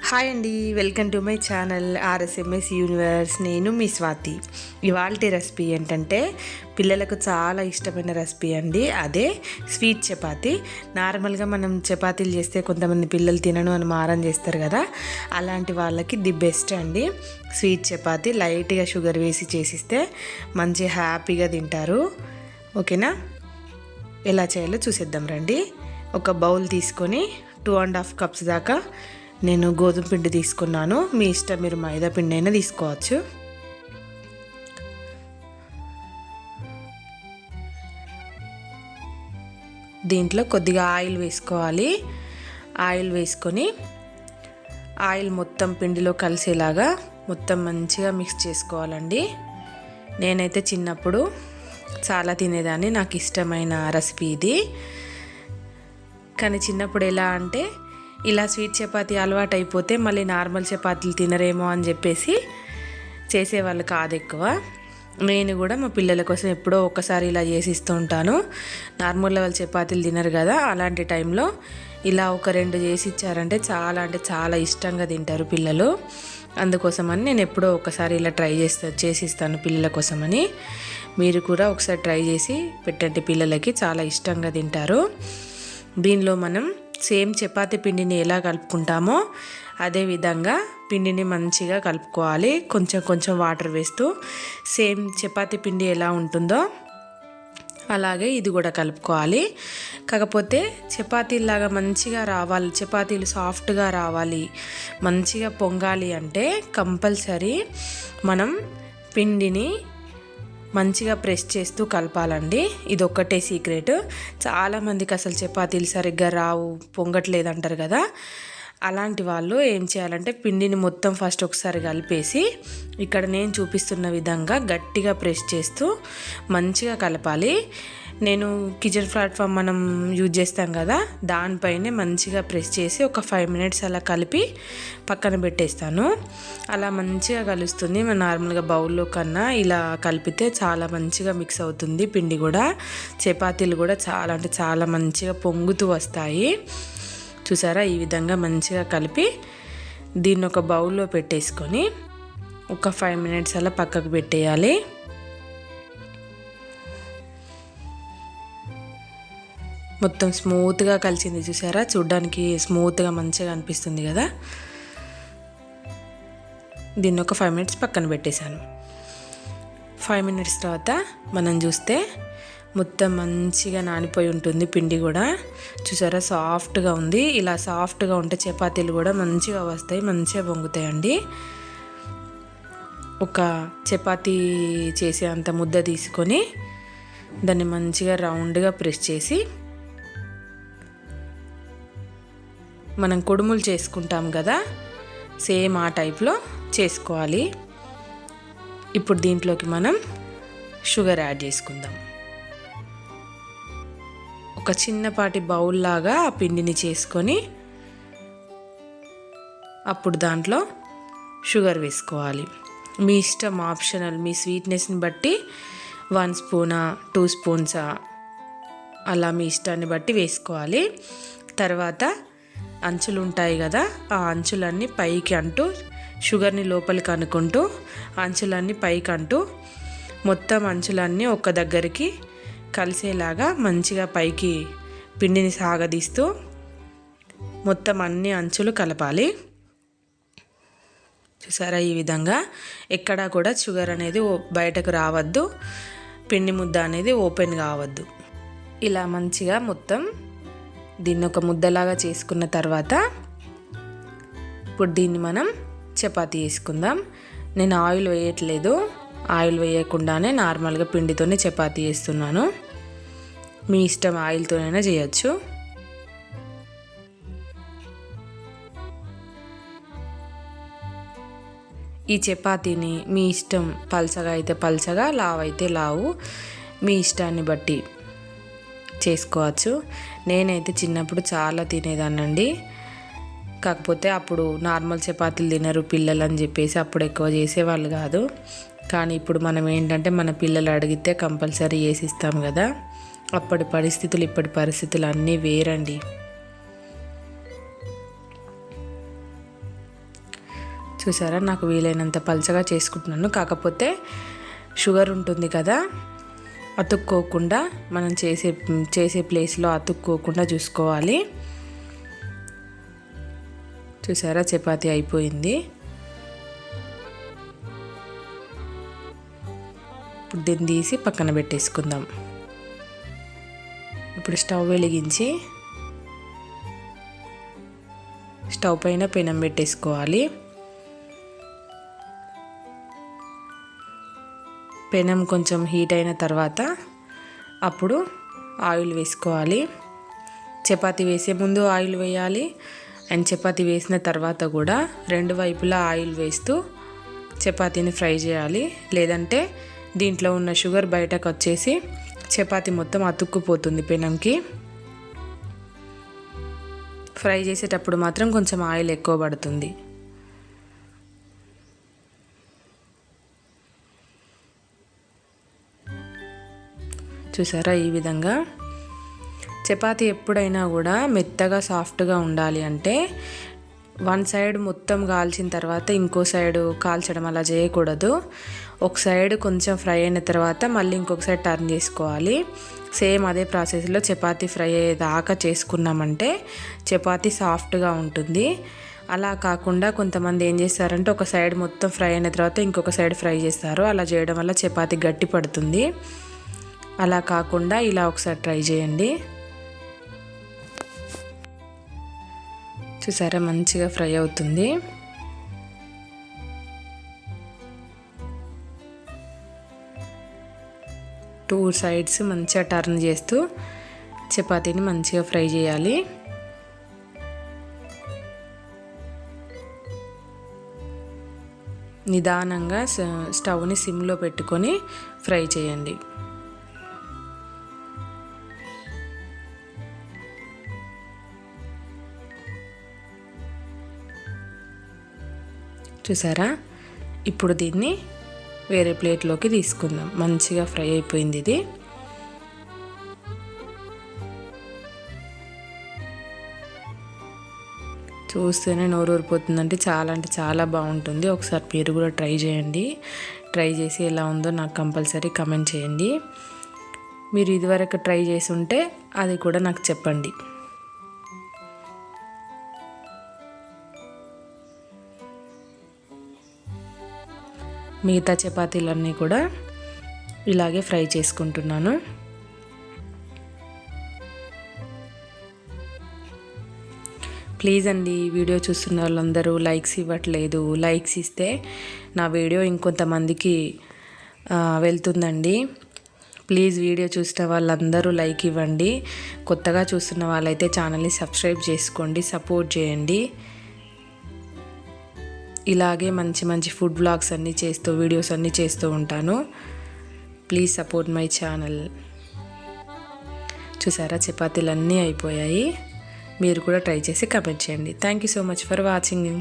Hi అండి, welcome to my channel RSMS Universe. నేను మీ స్వాతి. ఇవాల్టి రెసిపీ ఏంటంటే పిల్లలకు చాలా ఇష్టమైన రెసిపీ అండి. అదే స్వీట్ చపాతీ. నార్మల్గా మనం చపాతీలు చేస్తే కొంతమంది పిల్లలు తినను అని మారం చేస్తారు కదా, అలాంటి వాళ్ళకి ది బెస్ట్ అండి స్వీట్ చపాతీ. లైట్గా షుగర్ వేసి చేసిస్తే మంచి హ్యాపీగా తింటారు. ఓకేనా? ఎలా చేయాలో చూసేద్దాం రండి. ఒక బౌల్ తీసుకొని 2.5 కప్స్ దాకా నేను గోధుమ పిండి తీసుకున్నాను. మీ ఇష్టం, మీరు మైదా పిండి అయినా తీసుకోవచ్చు. దీంట్లో కొద్దిగా ఆయిల్ వేసుకోవాలి. ఆయిల్ వేసుకొని ఆయిల్ మొత్తం పిండిలో కలిసేలాగా మొత్తం మంచిగా మిక్స్ చేసుకోవాలండి. నేనైతే చిన్నప్పుడు చాలా తినేదాన్ని, నాకు ఇష్టమైన రెసిపీ ఇది. కానీ చిన్నప్పుడు ఎలా అంటే ఇలా స్వీట్ చపాతీ అలవాటు అయిపోతే మళ్ళీ నార్మల్ చపాతీలు తినరేమో అని చెప్పేసి చేసేవాళ్ళు కాదు ఎక్కువ. నేను కూడా మా పిల్లల కోసం ఎప్పుడో ఒకసారి ఇలా చేసిస్తూ ఉంటాను. నార్మల్ లెవెల్ చపాతీలు తినరు కదా, అలాంటి టైంలో ఇలా ఒక 2 చేసి ఇచ్చారంటే చాలా అంటే చాలా ఇష్టంగా తింటారు పిల్లలు. అందుకోసమని నేను ఎప్పుడో ఒకసారి ఇలా చేసిస్తాను పిల్లల కోసమని. మీరు కూడా ఒకసారి ట్రై చేసి పెట్టండి, పిల్లలకి చాలా ఇష్టంగా తింటారు. దీనిలో మనం సేమ్ చపాతీ పిండిని ఎలా కలుపుకుంటామో అదే విధంగా పిండిని మంచిగా కలుపుకోవాలి. కొంచెం కొంచెం వాటర్ వేస్తూ సేమ్ చపాతీ పిండి ఎలా ఉంటుందో అలాగే ఇది కూడా కలుపుకోవాలి. కాకపోతే చపాతీలాగా మంచిగా రావాలి, చపాతీలు సాఫ్ట్గా రావాలి, మంచిగా పొంగాలి అంటే కంపల్సరీ మనం పిండిని మంచిగా ప్రెస్ చేస్తూ కలపాలండి. ఇది ఒక్కటే సీక్రెట్. చాలామందికి అసలు చపాతీలు సరిగ్గా రావు, పొంగట్లేదు అంటారు కదా. అలాంటి వాళ్ళు ఏం చేయాలంటే పిండిని మొత్తం ఫస్ట్ ఒకసారి కలిపేసి ఇక్కడ నేను చూపిస్తున్న విధంగా గట్టిగా ప్రెస్ చేస్తూ మంచిగా కలపాలి. నేను కిచెన్ ప్లాట్ఫామ్ మనం యూజ్ చేస్తాం కదా, దానిపైనే మంచిగా ప్రెస్ చేసి ఒక 5 మినిట్స్ అలా కలిపి పక్కన పెట్టేస్తాను. అలా మంచిగా కలుస్తుంది. మనం నార్మల్గా బౌల్లో కన్నా ఇలా కలిపితే చాలా మంచిగా మిక్స్ అవుతుంది పిండి కూడా. చపాతీలు కూడా చాలా అంటే చాలా మంచిగా పొంగుతూ వస్తాయి. చూసారా? ఈ విధంగా మంచిగా కలిపి దీన్ని ఒక బౌల్లో పెట్టేసుకొని ఒక 5 మినిట్స్ అలా పక్కకు పెట్టేయాలి. మొత్తం స్మూత్గా కలిసింది. చూసారా? చూడ్డానికి స్మూత్గా మంచిగా అనిపిస్తుంది కదా. దీన్ని ఒక 5 మినిట్స్ పక్కన పెట్టేశాను. 5 మినిట్స్ తర్వాత మనం చూస్తే మొత్తం మంచిగా నానిపోయి ఉంటుంది పిండి కూడా. చూసారా? సాఫ్ట్గా ఉంది. ఇలా సాఫ్ట్గా ఉంటే చపాతీలు కూడా మంచిగా వస్తాయి, మంచిగా పొంగుతాయండి. ఒక చపాతీ చేసే అంత ముద్ద తీసుకొని దాన్ని మంచిగా రౌండ్గా ప్రెస్ చేసి మనం కుడుములు చేసుకుంటాం కదా, సేమ్ ఆ టైప్లో చేసుకోవాలి. ఇప్పుడు దీంట్లోకి మనం షుగర్ యాడ్ చేసుకుందాం. ఒక చిన్నపాటి బౌల్ లాగా ఆ పిండిని చేసుకొని అప్పుడు దాంట్లో షుగర్ వేసుకోవాలి. మీ ఇష్టం, ఆప్షనల్. మీ స్వీట్నెస్ని బట్టి 1 స్పూనా 2 స్పూన్సా అలా మీ ఇష్టాన్ని బట్టి వేసుకోవాలి. తర్వాత అంచులు ఉంటాయి కదా, ఆ అంచులన్నీ పైకి అంటూ షుగర్ని లోపలికి అనుకుంటూ అంచులన్నీ పైకి అంటూ మొత్తం అంచులన్నీ ఒక దగ్గరికి కలిసేలాగా మంచిగా పైకి పిండిని సాగదీస్తూ మొత్తం అన్ని అంచులు కలపాలి. చూసారా? ఈ విధంగా ఎక్కడా కూడా షుగర్ అనేది బయటకు రావద్దు, పిండి ముద్ద అనేది ఓపెన్ కావద్దు. ఇలా మంచిగా మొత్తం దీన్ని ఒక ముద్దలాగా చేసుకున్న తర్వాత ఇప్పుడు దీన్ని మనం చపాతీ వేసుకుందాం. నేను ఆయిల్ వేయట్లేదు, ఆయిల్ వేయకుండానే నార్మల్గా పిండితోనే చపాతీ చేస్తున్నాను. మీ ఇష్టం, ఆయిల్తోనైనా చేయొచ్చు. ఈ చపాతీని మీ ఇష్టం, పల్చగా అయితే పల్చగా, లావు అయితే లావు, మీ ఇష్టాన్ని బట్టి చేసుకోవచ్చు. నేనైతే చిన్నప్పుడు చాలా తినేదాన్నండి. కాకపోతే అప్పుడు నార్మల్ చపాతీలు తినరు పిల్లలు అని చెప్పేసి అప్పుడు ఎక్కువ చేసేవాళ్ళు కాదు. కానీ ఇప్పుడు మనం ఏంటంటే మన పిల్లలు అడిగితే కంపల్సరీ చేసిస్తాం కదా. అప్పటి పరిస్థితులు ఇప్పటి పరిస్థితులు అన్నీ వేరండి. చూసారా, నాకు వీలైనంత పలచగా చేసుకుంటున్నాను. కాకపోతే షుగర్ ఉంటుంది కదా, అతుక్కోకుండా మనం చేసే ప్లేస్లో అతుక్కోకుండా చూసుకోవాలి. చూసారా, చపాతీ అయిపోయింది. ఇప్పుడు దీన్ని తీసి పక్కన పెట్టేసుకుందాం. ఇప్పుడు స్టవ్ వెలిగించి స్టవ్ పైన పెనం పెట్టేసుకోవాలి. పెనం కొంచెం హీట్ అయిన తర్వాత అప్పుడు ఆయిల్ వేసుకోవాలి. చపాతీ వేసే ముందు ఆయిల్ వేయాలి, అండ్ చపాతీ వేసిన తర్వాత కూడా రెండు వైపులా ఆయిల్ వేస్తూ చపాతీని ఫ్రై చేయాలి. లేదంటే దీంట్లో ఉన్న షుగర్ బయటకు వచ్చేసి చపాతీ మొత్తం అతుక్కుపోతుంది పెనంకి. ఫ్రై చేసేటప్పుడు మాత్రం కొంచెం ఆయిల్ ఎక్కువ పడుతుంది. చూసారా, ఈ విధంగా చపాతీ ఎప్పుడైనా కూడా మెత్తగా సాఫ్ట్గా ఉండాలి అంటే వన్ సైడ్ మొత్తం కాల్చిన తర్వాత ఇంకో సైడ్ కాల్చడం అలా చేయకూడదు. ఒక సైడ్ కొంచెం ఫ్రై అయిన తర్వాత మళ్ళీ ఇంకొక సైడ్ టర్న్ చేసుకోవాలి. సేమ్ అదే ప్రాసెస్లో చపాతీ ఫ్రై అయ్యేదాకా చేసుకున్నామంటే చపాతీ సాఫ్ట్గా ఉంటుంది. అలా కాకుండా కొంతమంది ఏం చేస్తారంటే ఒక సైడ్ మొత్తం ఫ్రై అయిన తర్వాత ఇంకొక సైడ్ ఫ్రై చేస్తారు. అలా చేయడం వల్ల చపాతీ గట్టి పడుతుంది. అలా కాకుండా ఇలా ఒకసారి ట్రై చేయండి. చూసారా, మంచిగా ఫ్రై అవుతుంది. టూ సైడ్స్ మంచిగా టర్న్ చేస్తూ చపాతీని మంచిగా ఫ్రై చేయాలి. నిదానంగా స్టవ్ని సిమ్లో పెట్టుకొని ఫ్రై చేయండి. చూసారా, ఇప్పుడు దీన్ని వేరే ప్లేట్లోకి తీసుకుందాం. మంచిగా ఫ్రై అయిపోయింది ఇది. చూస్తేనే నోరు ఊరిపోతుందంటే చాలా బాగుంటుంది. ఒకసారి మీరు కూడా ట్రై చేయండి. ట్రై చేసి ఎలా ఉందో నాకు కంపల్సరీ కమెంట్ చేయండి. మీరు ఇదివరకు ట్రై చేసి ఉంటే అది కూడా నాకు చెప్పండి. మిగతా చపాతీలన్నీ కూడా ఇలాగే ఫ్రై చేసుకుంటున్నాను. ప్లీజ్ అండి, వీడియో చూస్తున్న వాళ్ళందరూ లైక్స్ ఇవ్వట్లేదు. లైక్స్ ఇస్తే నా వీడియో ఇంకొంతమందికి వెళ్తుందండి. ప్లీజ్ వీడియో చూసిన వాళ్ళందరూ లైక్ ఇవ్వండి. కొత్తగా చూస్తున్న వాళ్ళైతే ఛానల్ని సబ్స్క్రైబ్ చేసుకోండి, సపోర్ట్ చేయండి. ఇలాగే మంచి ఫుడ్ వ్లాగ్స్ అన్నీ చేస్తూ వీడియోస్ అన్నీ చేస్తూ ఉంటాను. Please support my channel. చూసారా, చపాతీలు అన్నీ అయిపోయాయి. మీరు కూడా ట్రై చేసి కమెంట్ చేయండి. Thank you so much for watching.